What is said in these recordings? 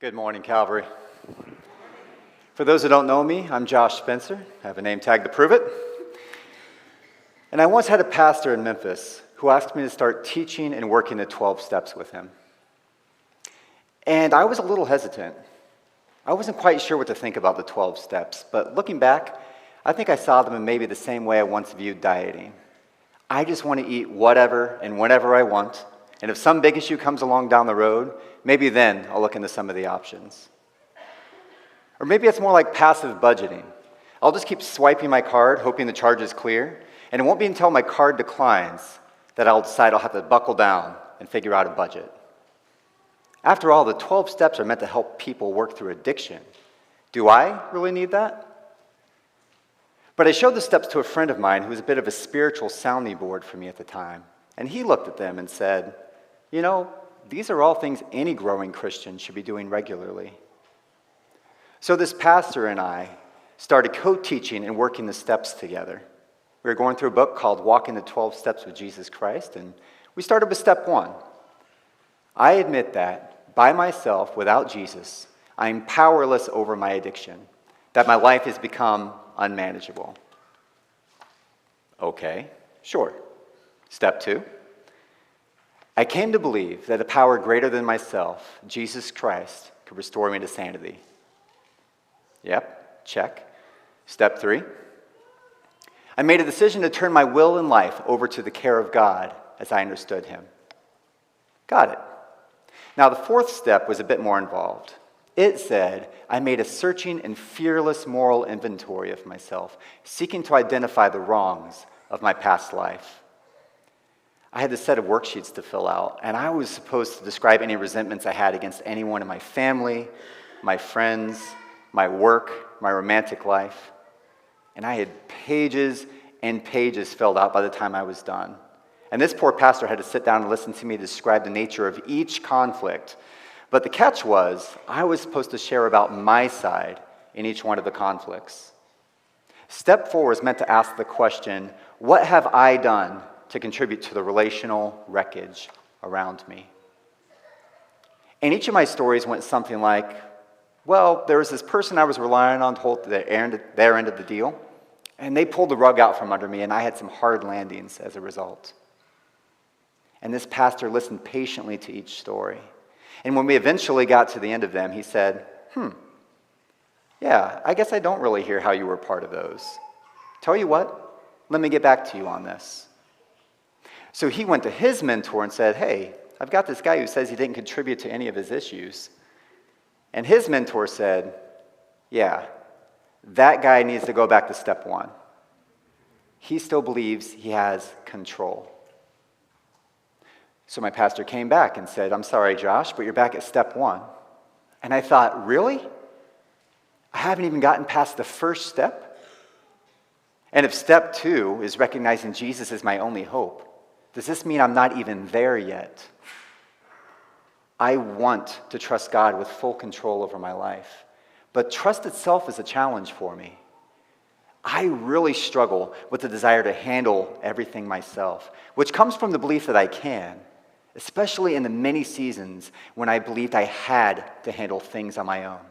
Good morning, Calvary. For those who don't know me, I'm Josh Spencer. I have a name tag to prove it. And I once had a pastor in Memphis who asked me to start teaching and working the 12 steps with him. And I was a little hesitant. I wasn't quite sure what to think about the 12 steps, but looking back, I think I saw them in maybe the same way I once viewed dieting. I just want to eat whatever and whenever I want, and if some big issue comes along down the road, maybe then I'll look into some of the options. Or maybe it's more like passive budgeting. I'll just keep swiping my card, hoping the charge is clear, and it won't be until my card declines that I'll decide I'll have to buckle down and figure out a budget. After all, the 12 steps are meant to help people work through addiction. Do I really need that? But I showed the steps to a friend of mine who was a bit of a spiritual sounding board for me at the time, and he looked at them and said, "You know, these are all things any growing Christian should be doing regularly." So this pastor and I started co-teaching and working the steps together. We were going through a book called Walking the 12 Steps with Jesus Christ, and we started with step 1. I admit that, by myself, without Jesus, I'm powerless over my addiction, that my life has become unmanageable. Okay, sure. Step 2. I came to believe that a power greater than myself, Jesus Christ, could restore me to sanity. Yep, check. Step 3. I made a decision to turn my will and life over to the care of God as I understood Him. Got it. Now, the 4th step was a bit more involved. It said, I made a searching and fearless moral inventory of myself, seeking to identify the wrongs of my past life. I had this set of worksheets to fill out, and I was supposed to describe any resentments I had against anyone in my family, my friends, my work, my romantic life. And I had pages and pages filled out by the time I was done. And this poor pastor had to sit down and listen to me describe the nature of each conflict. But the catch was, I was supposed to share about my side in each one of the conflicts. Step 4 was meant to ask the question, what have I done to contribute to the relational wreckage around me? And each of my stories went something like, well, there was this person I was relying on to hold their end of the deal, and they pulled the rug out from under me, and I had some hard landings as a result. And this pastor listened patiently to each story. And when we eventually got to the end of them, he said, yeah, I guess I don't really hear how you were part of those. Tell you what, let me get back to you on this. So he went to his mentor and said, hey, I've got this guy who says he didn't contribute to any of his issues. And his mentor said, yeah, that guy needs to go back to step 1. He still believes he has control. So my pastor came back and said, I'm sorry, Josh, but you're back at step 1. And I thought, really? I haven't even gotten past the first step? And if step 2 is recognizing Jesus as my only hope, does this mean I'm not even there yet? I want to trust God with full control over my life, but trust itself is a challenge for me. I really struggle with the desire to handle everything myself, which comes from the belief that I can, especially in the many seasons when I believed I had to handle things on my own.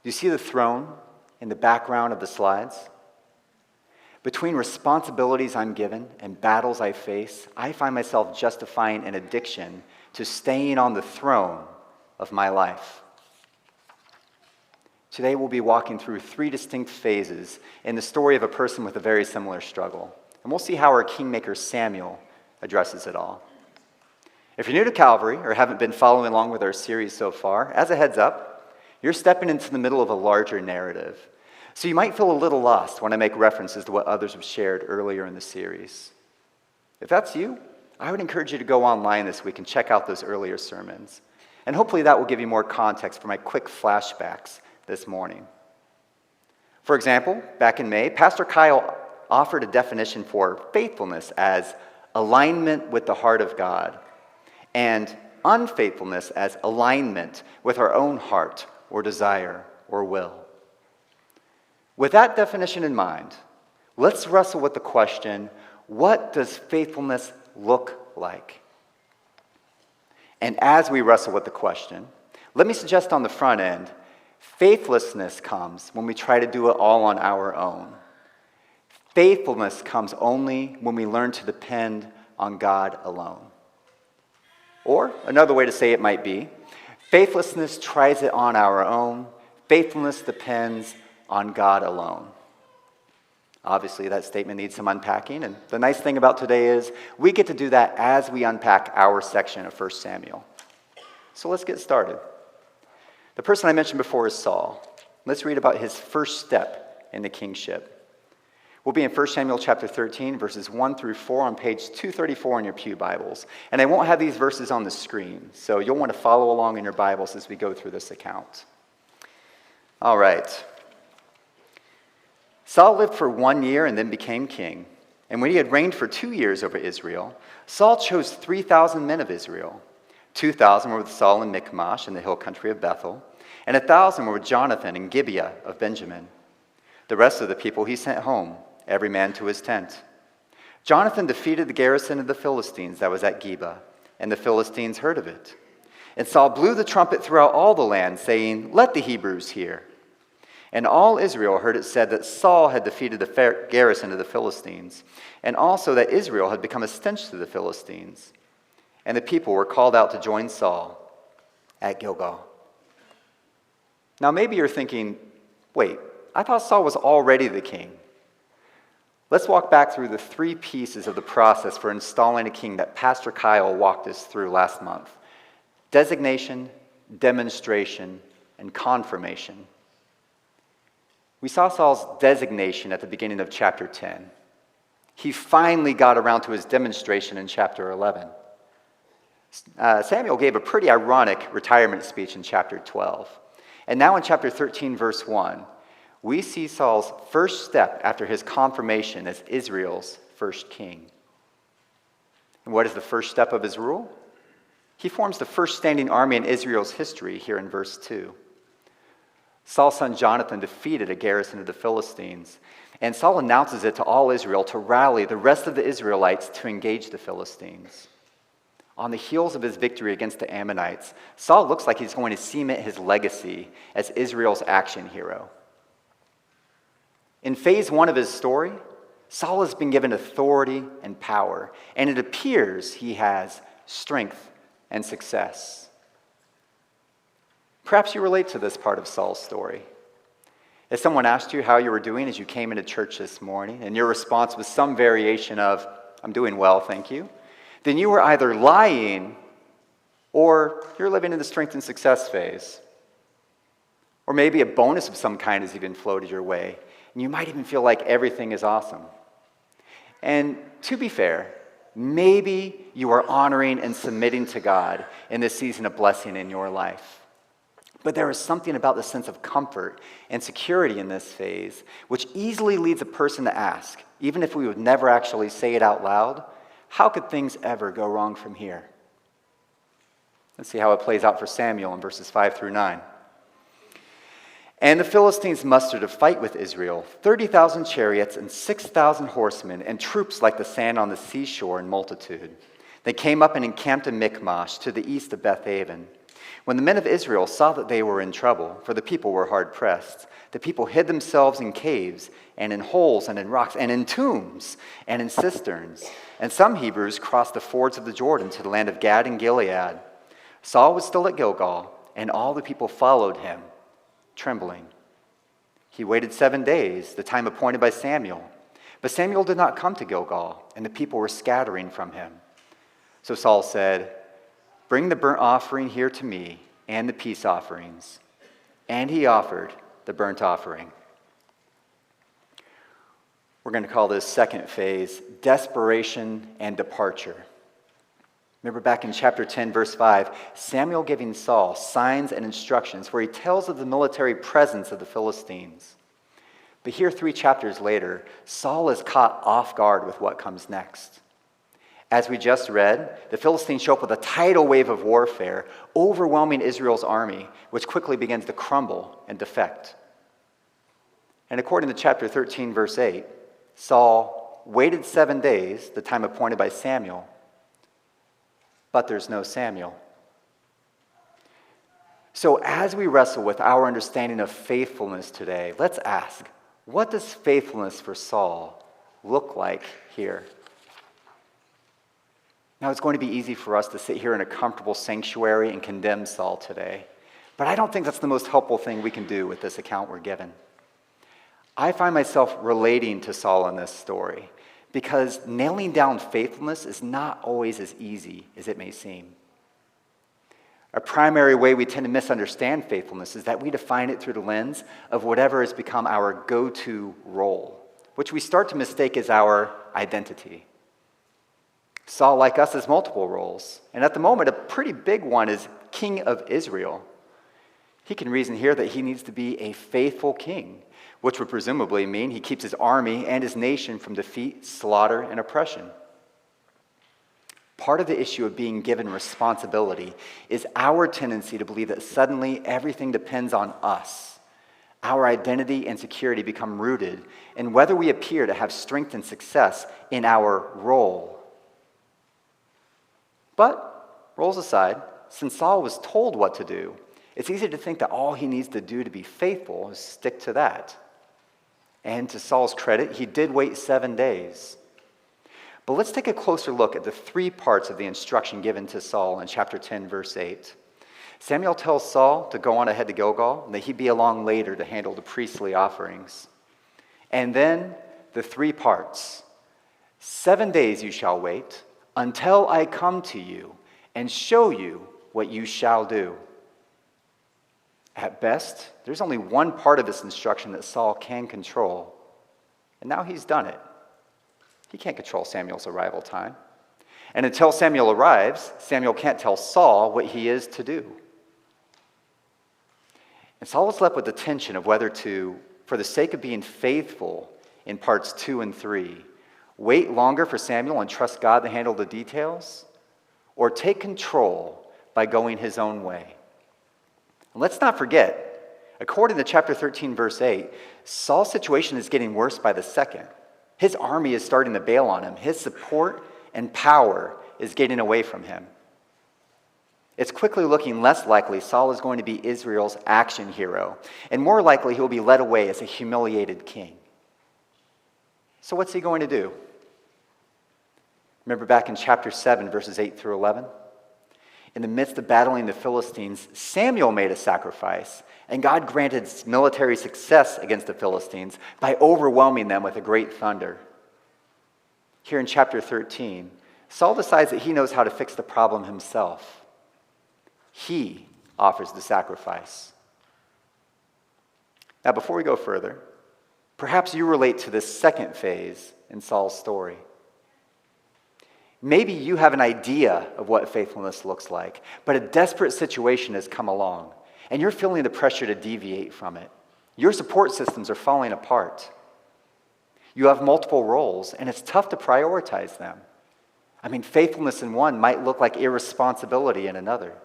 Do you see the throne in the background of the slides? Between responsibilities I'm given and battles I face, I find myself justifying an addiction to staying on the throne of my life. Today we'll be walking through 3 distinct phases in the story of a person with a very similar struggle. And we'll see how our kingmaker Samuel addresses it all. If you're new to Calvary or haven't been following along with our series so far, as a heads up, you're stepping into the middle of a larger narrative. So you might feel a little lost when I make references to what others have shared earlier in the series. If that's you, I would encourage you to go online this week and check out those earlier sermons. And hopefully that will give you more context for my quick flashbacks this morning. For example, back in May, Pastor Kyle offered a definition for faithfulness as alignment with the heart of God, and unfaithfulness as alignment with our own heart or desire or will. With that definition in mind, let's wrestle with the question, what does faithfulness look like? And as we wrestle with the question, Let me suggest on the front end, faithlessness comes when we try to do it all on our own. Faithfulness comes only when we learn to depend on God alone. Or another way to say it might be, faithlessness tries it on our own. Faithfulness depends on God alone. Obviously, that statement needs some unpacking, and the nice thing about today is we get to do that as we unpack our section of 1 Samuel. So let's get started. The person I mentioned before is Saul. Let's read about his first step in the kingship. We'll be in 1 Samuel chapter 13, verses 1 through 4 on page 234 in your pew Bibles. And I won't have these verses on the screen, so you'll want to follow along in your Bibles as we go through this account. All right. Saul lived for 1 year and then became king. And when he had reigned for 2 years over Israel, Saul chose 3,000 men of Israel. 2,000 were with Saul in Michmash in the hill country of Bethel, and 1,000 were with Jonathan in Gibeah of Benjamin. The rest of the people he sent home, every man to his tent. Jonathan defeated the garrison of the Philistines that was at Gibeah, and the Philistines heard of it. And Saul blew the trumpet throughout all the land, saying, "Let the Hebrews hear." And all Israel heard it said that Saul had defeated the garrison of the Philistines, and also that Israel had become a stench to the Philistines. And the people were called out to join Saul at Gilgal. Now maybe you're thinking, wait, I thought Saul was already the king. Let's walk back through the 3 pieces of the process for installing a king that Pastor Kyle walked us through last month: designation, demonstration, and confirmation. We saw Saul's designation at the beginning of chapter 10. He finally got around to his demonstration in chapter 11. Samuel gave a pretty ironic retirement speech in chapter 12. And now in chapter 13, verse 1, we see Saul's first step after his confirmation as Israel's first king. And what is the first step of his rule? He forms the first standing army in Israel's history here in verse 2. Saul's son Jonathan defeated a garrison of the Philistines, and Saul announces it to all Israel to rally the rest of the Israelites to engage the Philistines. On the heels of his victory against the Ammonites, Saul looks like he's going to cement his legacy as Israel's action hero. In phase 1 of his story, Saul has been given authority and power, and it appears he has strength and success. Perhaps you relate to this part of Saul's story. If someone asked you how you were doing as you came into church this morning, and your response was some variation of, "I'm doing well, thank you," then you were either lying or you're living in the strength and success phase. Or maybe a bonus of some kind has even floated your way, and you might even feel like everything is awesome. And to be fair, maybe you are honoring and submitting to God in this season of blessing in your life. But there is something about the sense of comfort and security in this phase which easily leads a person to ask, even if we would never actually say it out loud, how could things ever go wrong from here? Let's see how it plays out for Samuel in verses 5 through 9. And the Philistines mustered to fight with Israel 30,000 chariots and 6,000 horsemen, and troops like the sand on the seashore in multitude. They came up and encamped in Michmash to the east of Bethaven. When the men of Israel saw that they were in trouble, for the people were hard pressed, the people hid themselves in caves and in holes and in rocks and in tombs and in cisterns. And some Hebrews crossed the fords of the Jordan to the land of Gad and Gilead. Saul was still at Gilgal, and all the people followed him, trembling. He waited 7 days, the time appointed by Samuel. But Samuel did not come to Gilgal, and the people were scattering from him. So Saul said, "Bring the burnt offering here to me, and the peace offerings." And he offered the burnt offering. We're going to call this second phase desperation and departure. Remember back in chapter 10, verse 5, Samuel giving Saul signs and instructions where he tells of the military presence of the Philistines. But here, 3 chapters later, Saul is caught off guard with what comes next. As we just read, the Philistines show up with a tidal wave of warfare, overwhelming Israel's army, which quickly begins to crumble and defect. And according to chapter 13, verse 8, Saul waited 7 days, the time appointed by Samuel, but there's no Samuel. So as we wrestle with our understanding of faithfulness today, let's ask, what does faithfulness for Saul look like here? Now, it's going to be easy for us to sit here in a comfortable sanctuary and condemn Saul today, but I don't think that's the most helpful thing we can do with this account we're given. I find myself relating to Saul in this story because nailing down faithfulness is not always as easy as it may seem. A primary way we tend to misunderstand faithfulness is that we define it through the lens of whatever has become our go-to role, which we start to mistake as our identity. Saul, like us, has multiple roles, and at the moment, a pretty big one is king of Israel. He can reason here that he needs to be a faithful king, which would presumably mean he keeps his army and his nation from defeat, slaughter, and oppression. Part of the issue of being given responsibility is our tendency to believe that suddenly everything depends on us. Our identity and security become rooted in whether we appear to have strength and success in our role. But, roles aside, since Saul was told what to do, it's easy to think that all he needs to do to be faithful is stick to that. And to Saul's credit, he did wait 7 days. But let's take a closer look at the 3 parts of the instruction given to Saul in chapter 10, verse 8. Samuel tells Saul to go on ahead to Gilgal, and that he'd be along later to handle the priestly offerings. And then the 3 parts. 7 days you shall wait until I come to you and show you what you shall do. At best, there's only one part of this instruction that Saul can control, and now he's done it. He can't control Samuel's arrival time. And until Samuel arrives, Samuel can't tell Saul what he is to do. And Saul was left with the tension of whether to, for the sake of being faithful in parts 2 and 3, wait longer for Samuel and trust God to handle the details, or take control by going his own way. And let's not forget, according to chapter 13, verse 8, Saul's situation is getting worse by the second. His army is starting to bail on him. His support and power is getting away from him. It's quickly looking less likely Saul is going to be Israel's action hero, and more likely he will be led away as a humiliated king. So what's he going to do? Remember back in chapter 7, verses 8 through 11? In the midst of battling the Philistines, Samuel made a sacrifice, and God granted military success against the Philistines by overwhelming them with a great thunder. Here in chapter 13, Saul decides that he knows how to fix the problem himself. He offers the sacrifice. Now, before we go further, perhaps you relate to this second phase in Saul's story. Maybe you have an idea of what faithfulness looks like, but a desperate situation has come along, and you're feeling the pressure to deviate from it. Your support systems are falling apart. You have multiple roles, and it's tough to prioritize them. I mean, faithfulness in one might look like irresponsibility in another.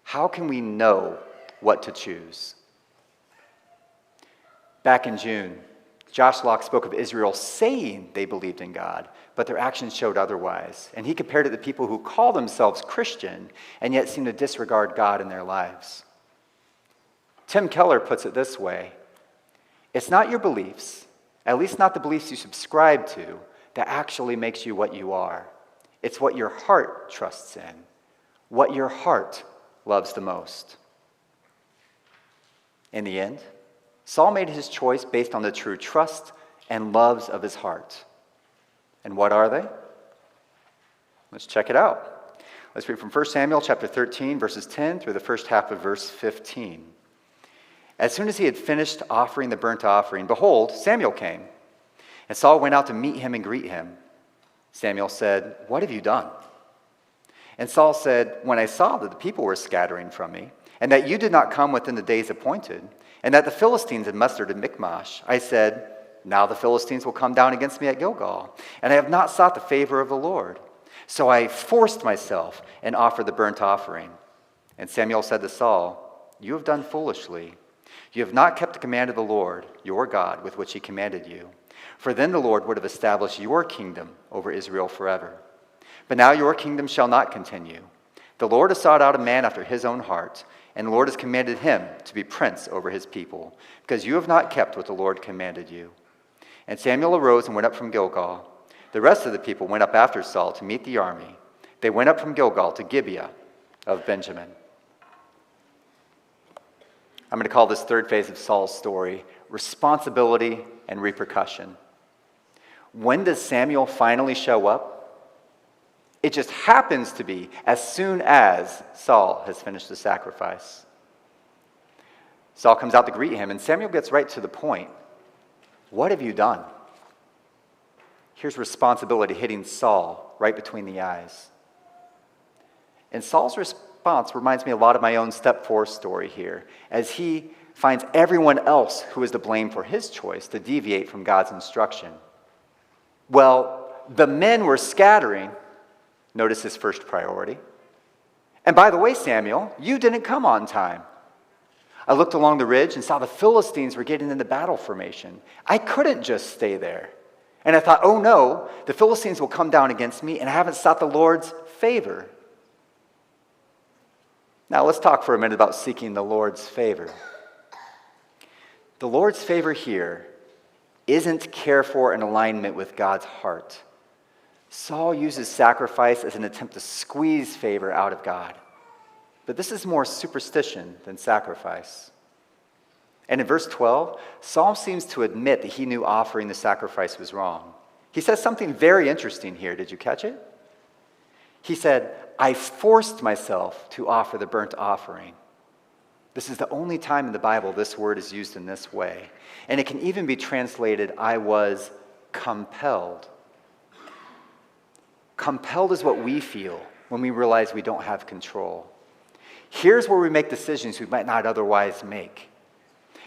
How can we know what to choose? Back in June, Josh Locke spoke of Israel saying they believed in God, but their actions showed otherwise. And he compared it to people who call themselves Christian and yet seem to disregard God in their lives. Tim Keller puts it this way: it's not your beliefs, at least not the beliefs you subscribe to, that actually makes you what you are. It's what your heart trusts in, what your heart loves the most. In the end, Saul made his choice based on the true trust and loves of his heart. And what are they? Let's check it out. Let's read from 1 Samuel chapter 13, verses 10 through the first half of verse 15. As soon as he had finished offering the burnt offering, behold, Samuel came. And Saul went out to meet him and greet him. Samuel said, "What have you done?" And Saul said, "When I saw that the people were scattering from me, and that you did not come within the days appointed, and that the Philistines had mustered in Michmash, I said, now the Philistines will come down against me at Gilgal, and I have not sought the favor of the Lord. So I forced myself and offered the burnt offering." And Samuel said to Saul, "You have done foolishly. You have not kept the command of the Lord, your God, with which he commanded you. For then the Lord would have established your kingdom over Israel forever. But now your kingdom shall not continue. The Lord has sought out a man after his own heart, and the Lord has commanded him to be prince over his people, because you have not kept what the Lord commanded you." And Samuel arose and went up from Gilgal. The rest of the people went up after Saul to meet the army. They went up from Gilgal to Gibeah of Benjamin. I'm going to call this third phase of Saul's story responsibility and repercussion. When does Samuel finally show up? It just happens to be as soon as Saul has finished the sacrifice. Saul comes out to greet him, and Samuel gets right to the point. What have you done? Here's responsibility hitting Saul right between the eyes. And Saul's response reminds me a lot of my own step 4 story here, as he finds everyone else who is to blame for his choice to deviate from God's instruction. Well, the men were scattering. Notice his first priority. And by the way, Samuel, you didn't come on time. I looked along the ridge and saw the Philistines were getting into battle formation. I couldn't just stay there. And I thought, oh no, the Philistines will come down against me, and I haven't sought the Lord's favor. Now let's talk for a minute about seeking the Lord's favor. The Lord's favor here isn't care for and alignment with God's heart. Saul uses sacrifice as an attempt to squeeze favor out of God. But this is more superstition than sacrifice. And in verse 12, Saul seems to admit that he knew offering the sacrifice was wrong. He says something very interesting here. Did you catch it? He said, "I forced myself to offer the burnt offering." This is the only time in the Bible this word is used in this way. And it can even be translated, "I was compelled." Compelled is what we feel when we realize we don't have control. Here's where we make decisions we might not otherwise make.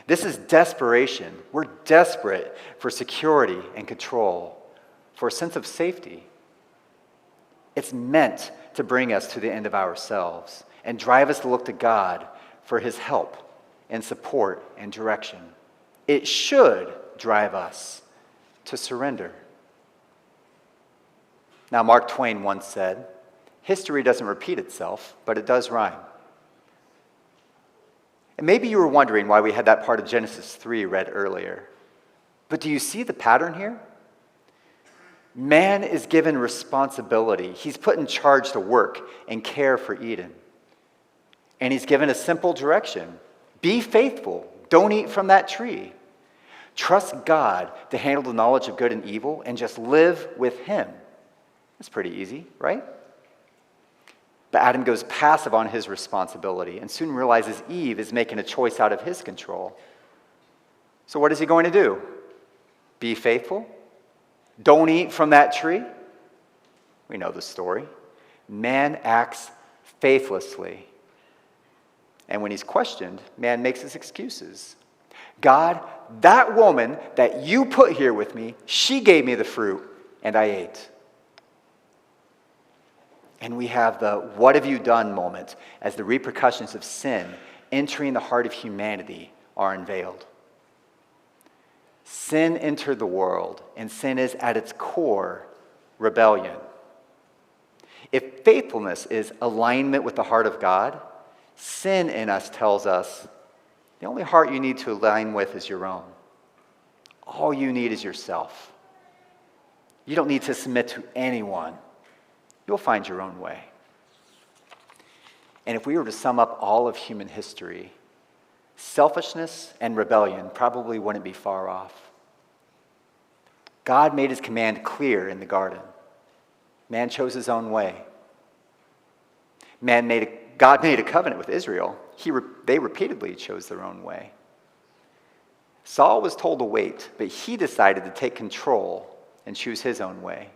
This is desperation. We're desperate for security and control, for a sense of safety. It's meant to bring us to the end of ourselves and drive us to look to God for his help and support and direction. It should drive us to surrender. Now, Mark Twain once said, "History doesn't repeat itself, but it does rhyme." And maybe you were wondering why we had that part of Genesis 3 read earlier. But do you see the pattern here? Man is given responsibility. He's put in charge to work and care for Eden. And he's given a simple direction. Be faithful. Don't eat from that tree. Trust God to handle the knowledge of good and evil and just live with him. That's pretty easy, right? But Adam goes passive on his responsibility and soon realizes Eve is making a choice out of his control. So what is he going to do? Be faithful? Don't eat from that tree? We know the story. Man acts faithlessly. And when he's questioned, man makes his excuses. God, that woman that you put here with me, she gave me the fruit and I ate. And we have the "what have you done" moment as the repercussions of sin entering the heart of humanity are unveiled. Sin entered the world, and sin is at its core rebellion. If faithfulness is alignment with the heart of God, sin in us tells us the only heart you need to align with is your own. All you need is yourself. You don't need to submit to anyone. You'll find your own way. And if we were to sum up all of human history, selfishness and rebellion probably wouldn't be far off. God made his command clear in the garden. Man chose his own way. God made a covenant with Israel. They repeatedly chose their own way. Saul was told to wait, but he decided to take control and choose his own way.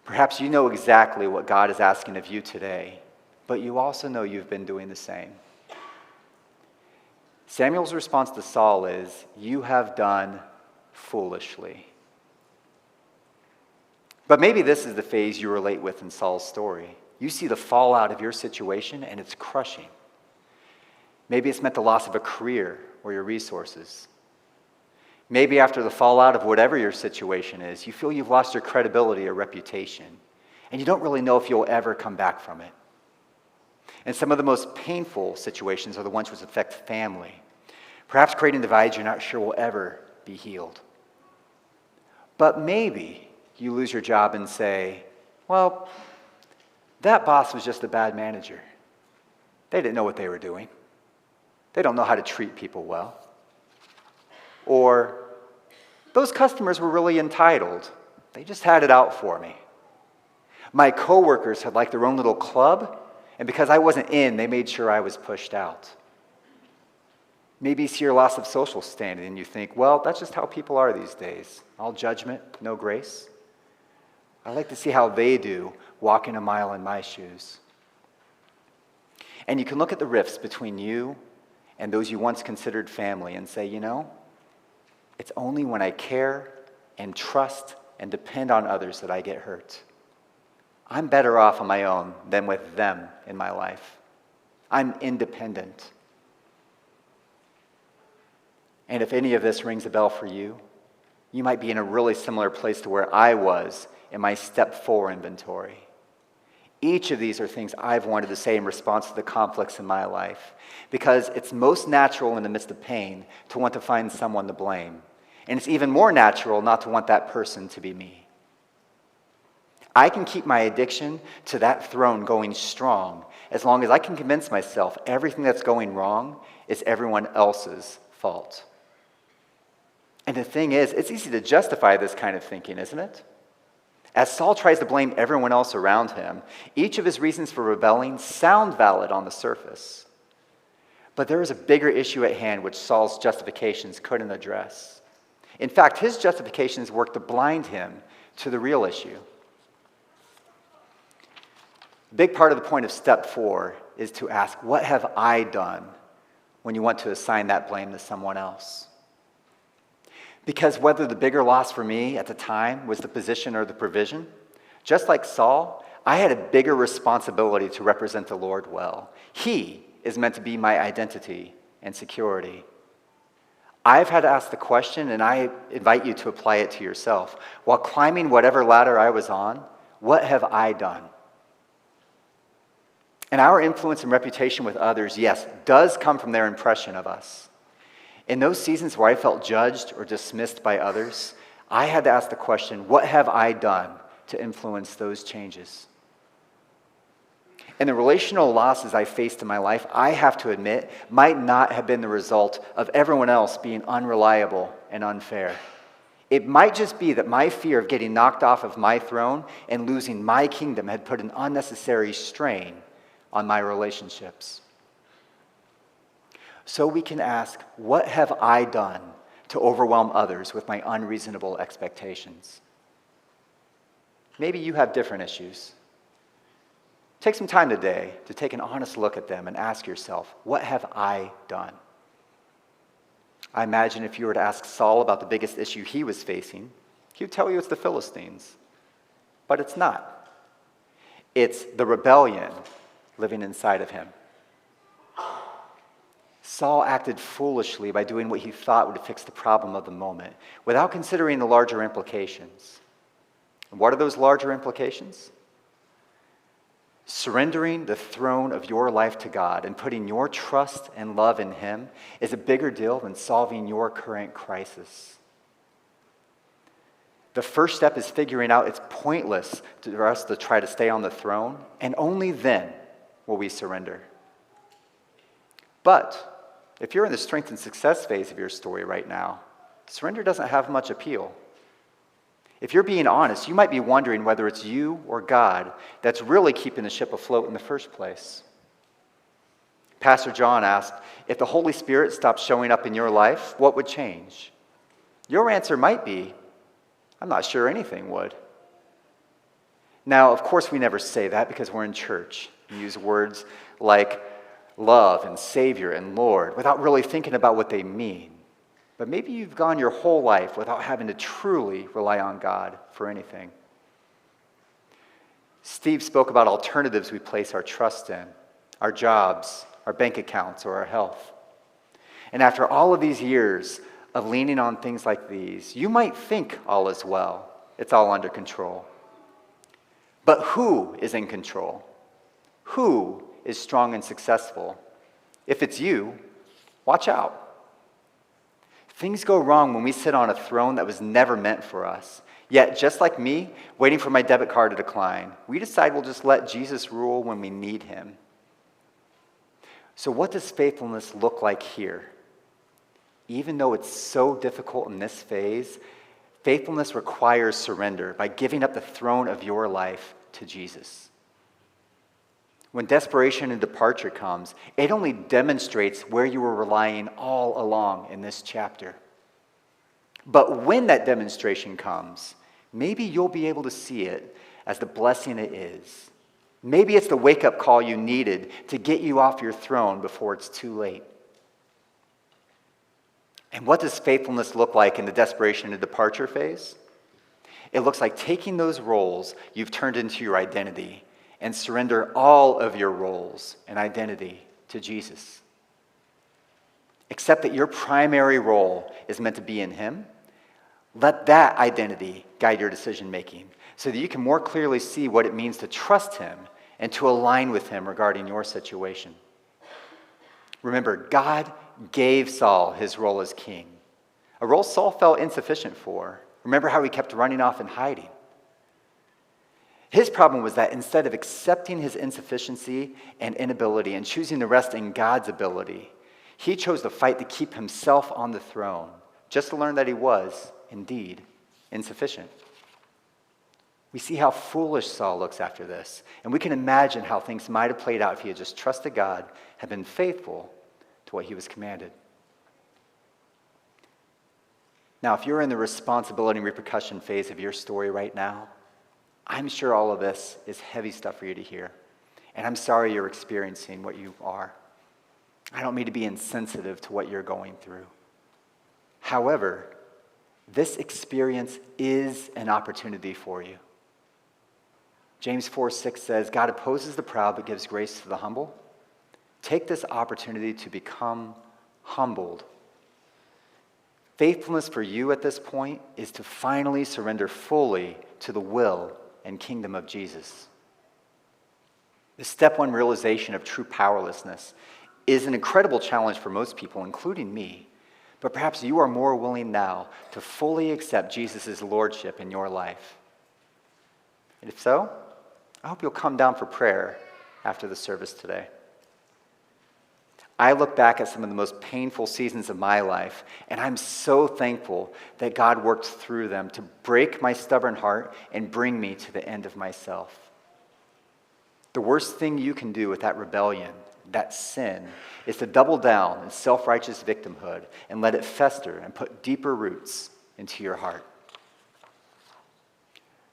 Perhaps you know exactly what God is asking of you today, but you also know you've been doing the same. Samuel's response to Saul is, "You have done foolishly." But maybe this is the phase you relate with in Saul's story. You see the fallout of your situation and it's crushing. Maybe it's meant the loss of a career or your resources. Maybe after the fallout of whatever your situation is, you feel you've lost your credibility or reputation, and you don't really know if you'll ever come back from it. And some of the most painful situations are the ones which affect family, perhaps creating divides you're not sure will ever be healed. But maybe you lose your job and say, well, that boss was just a bad manager. They didn't know what they were doing. They don't know how to treat people well. Or, those customers were really entitled. They just had it out for me. My coworkers had like their own little club, and because I wasn't in, they made sure I was pushed out. Maybe you see your loss of social standing and you think, well, that's just how people are these days. All judgment, no grace. I like to see how they do walking a mile in my shoes. And you can look at the rifts between you and those you once considered family and say, it's only when I care and trust and depend on others that I get hurt. I'm better off on my own than with them in my life. I'm independent. And if any of this rings a bell for you, you might be in a really similar place to where I was in my step 4 inventory. Each of these are things I've wanted to say in response to the conflicts in my life, because it's most natural in the midst of pain to want to find someone to blame. And it's even more natural not to want that person to be me. I can keep my addiction to that throne going strong as long as I can convince myself everything that's going wrong is everyone else's fault. And the thing is, it's easy to justify this kind of thinking, isn't it? As Saul tries to blame everyone else around him, each of his reasons for rebelling sound valid on the surface. But there is a bigger issue at hand which Saul's justifications couldn't address. In fact, his justifications worked to blind him to the real issue. A big part of the point of step 4 is to ask, what have I done, when you want to assign that blame to someone else? Because whether the bigger loss for me at the time was the position or the provision, just like Saul, I had a bigger responsibility to represent the Lord well. He is meant to be my identity and security. I've had to ask the question, and I invite you to apply it to yourself. While climbing whatever ladder I was on, what have I done? And our influence and reputation with others, yes, does come from their impression of us. In those seasons where I felt judged or dismissed by others, I had to ask the question, what have I done to influence those changes? And the relational losses I faced in my life, I have to admit, might not have been the result of everyone else being unreliable and unfair. It might just be that my fear of getting knocked off of my throne and losing my kingdom had put an unnecessary strain on my relationships. So we can ask, what have I done to overwhelm others with my unreasonable expectations? Maybe you have different issues. Take some time today to take an honest look at them and ask yourself, what have I done? I imagine if you were to ask Saul about the biggest issue he was facing, he would tell you it's the Philistines. But it's not. It's the rebellion living inside of him. Saul acted foolishly by doing what he thought would fix the problem of the moment, without considering the larger implications. And what are those larger implications? Surrendering the throne of your life to God and putting your trust and love in Him is a bigger deal than solving your current crisis. The first step is figuring out it's pointless for us to try to stay on the throne, and only then will we surrender. But if you're in the strength and success phase of your story right now, surrender doesn't have much appeal. If you're being honest, you might be wondering whether it's you or God that's really keeping the ship afloat in the first place. Pastor John asked, if the Holy Spirit stopped showing up in your life, what would change? Your answer might be, I'm not sure anything would. Now, of course, we never say that because we're in church. We use words like love and Savior and Lord without really thinking about what they mean. But maybe you've gone your whole life without having to truly rely on God for anything. Steve spoke about alternatives we place our trust in, our jobs, our bank accounts, or our health. And after all of these years of leaning on things like these, you might think all is well. It's all under control. But who is in control? Who is strong and successful. If it's you, watch out. Things go wrong when we sit on a throne that was never meant for us. Yet, just like me, waiting for my debit card to decline, we decide we'll just let Jesus rule when we need him. So what does faithfulness look like here? Even though it's so difficult in this phase, faithfulness requires surrender by giving up the throne of your life to Jesus. When desperation and departure comes, it only demonstrates where you were relying all along in this chapter. But when that demonstration comes, maybe you'll be able to see it as the blessing it is. Maybe it's the wake-up call you needed to get you off your throne before it's too late. And what does faithfulness look like in the desperation and departure phase? It looks like taking those roles you've turned into your identity and surrender all of your roles and identity to Jesus. Accept that your primary role is meant to be in him. Let that identity guide your decision-making so that you can more clearly see what it means to trust him and to align with him regarding your situation. Remember, God gave Saul his role as king, a role Saul felt insufficient for. Remember how he kept running off and hiding. His problem was that instead of accepting his insufficiency and inability and choosing to rest in God's ability, he chose to fight to keep himself on the throne, just to learn that he was, indeed, insufficient. We see how foolish Saul looks after this, and we can imagine how things might have played out if he had just trusted God, had been faithful to what he was commanded. Now, if you're in the responsibility and repercussion phase of your story right now, I'm sure all of this is heavy stuff for you to hear, and I'm sorry you're experiencing what you are. I don't mean to be insensitive to what you're going through. However, this experience is an opportunity for you. James 4:6 says, God opposes the proud but gives grace to the humble. Take this opportunity to become humbled. Faithfulness for you at this point is to finally surrender fully to the will and kingdom of Jesus. The step one realization of true powerlessness is an incredible challenge for most people, including me. But perhaps you are more willing now to fully accept Jesus' lordship in your life. And if so, I hope you'll come down for prayer after the service today. I look back at some of the most painful seasons of my life, and I'm so thankful that God worked through them to break my stubborn heart and bring me to the end of myself. The worst thing you can do with that rebellion, that sin, is to double down in self-righteous victimhood and let it fester and put deeper roots into your heart.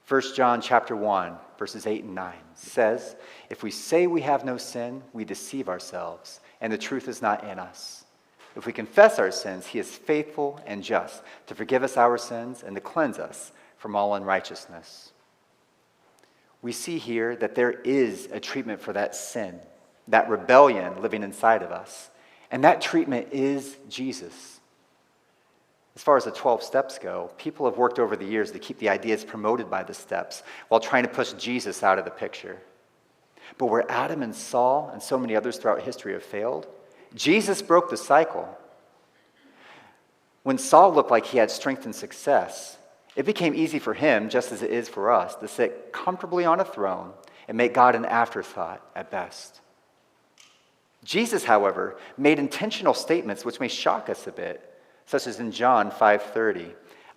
1 John chapter 1, verses 8 and 9 says, if we say we have no sin, we deceive ourselves, and the truth is not in us. If we confess our sins, he is faithful and just to forgive us our sins and to cleanse us from all unrighteousness. We see here that there is a treatment for that sin, that rebellion living inside of us, and that treatment is Jesus. As far as the 12 steps go, people have worked over the years to keep the ideas promoted by the steps while trying to push Jesus out of the picture. But where Adam and Saul and so many others throughout history have failed, Jesus broke the cycle. When Saul looked like he had strength and success, it became easy for him, just as it is for us, to sit comfortably on a throne and make God an afterthought at best. Jesus, however, made intentional statements which may shock us a bit, such as in John 5:30,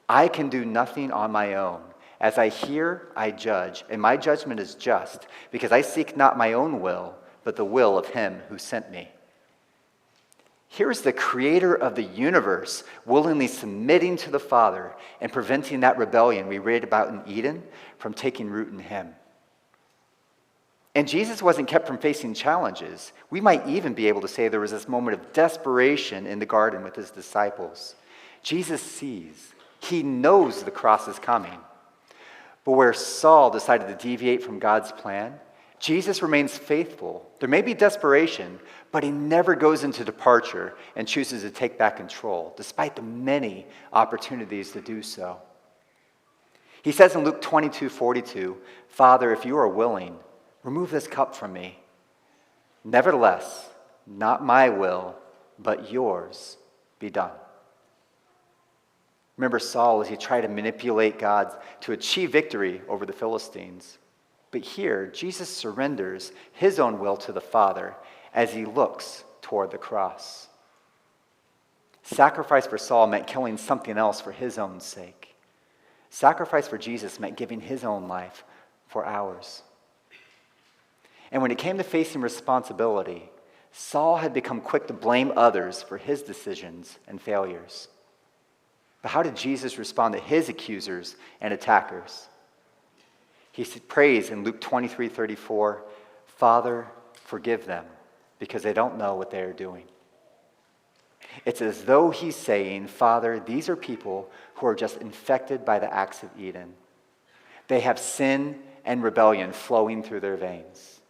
I can do nothing on my own. As I hear, I judge, and my judgment is just, because I seek not my own will, but the will of him who sent me. Here is the creator of the universe willingly submitting to the Father and preventing that rebellion we read about in Eden from taking root in him. And Jesus wasn't kept from facing challenges. We might even be able to say there was this moment of desperation in the garden with his disciples. Jesus sees. He knows the cross is coming. But where Saul decided to deviate from God's plan, Jesus remains faithful. There may be desperation, but he never goes into departure and chooses to take back control, despite the many opportunities to do so. He says in Luke 22:42, Father, if you are willing, remove this cup from me. Nevertheless, not my will, but yours be done. Remember Saul as he tried to manipulate God to achieve victory over the Philistines. But here, Jesus surrenders his own will to the Father as he looks toward the cross. Sacrifice for Saul meant killing something else for his own sake. Sacrifice for Jesus meant giving his own life for ours. And when it came to facing responsibility, Saul had become quick to blame others for his decisions and failures. But how did Jesus respond to his accusers and attackers? He prays in Luke 23:34, "Father, forgive them, because they don't know what they are doing." It's as though he's saying, Father, these are people who are just infected by the acts of Eden. They have sin and rebellion flowing through their veins.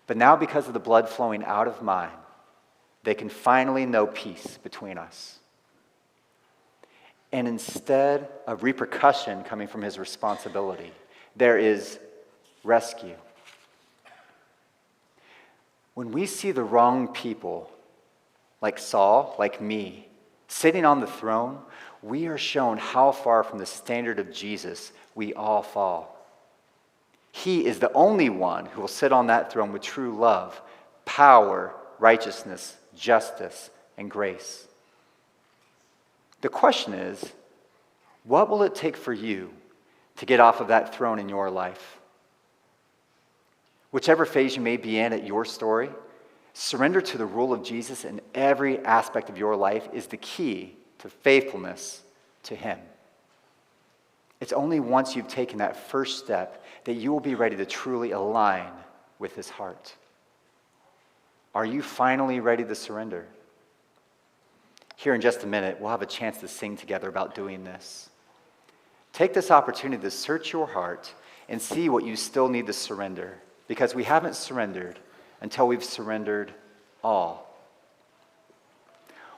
But now because of the blood flowing out of mine, they can finally know peace between us. And instead of repercussion coming from his responsibility, there is rescue. When we see the wrong people, like Saul, like me, sitting on the throne, we are shown how far from the standard of Jesus we all fall. He is the only one who will sit on that throne with true love, power, righteousness, justice, and grace. The question is, what will it take for you to get off of that throne in your life? Whichever phase you may be in at your story, surrender to the rule of Jesus in every aspect of your life is the key to faithfulness to him. It's only once you've taken that first step that you will be ready to truly align with his heart. Are you finally ready to surrender? Here in just a minute, we'll have a chance to sing together about doing this. Take this opportunity to search your heart and see what you still need to surrender, because we haven't surrendered until we've surrendered all.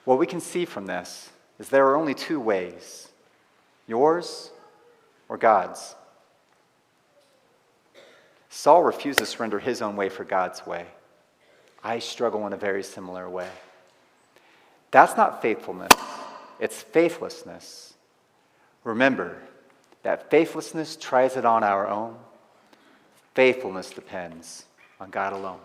What we can see from this is there are only two ways, yours or God's. Saul refused to surrender his own way for God's way. I struggle in a very similar way. That's not faithfulness, it's faithlessness. Remember that faithlessness tries it on our own. Faithfulness depends on God alone.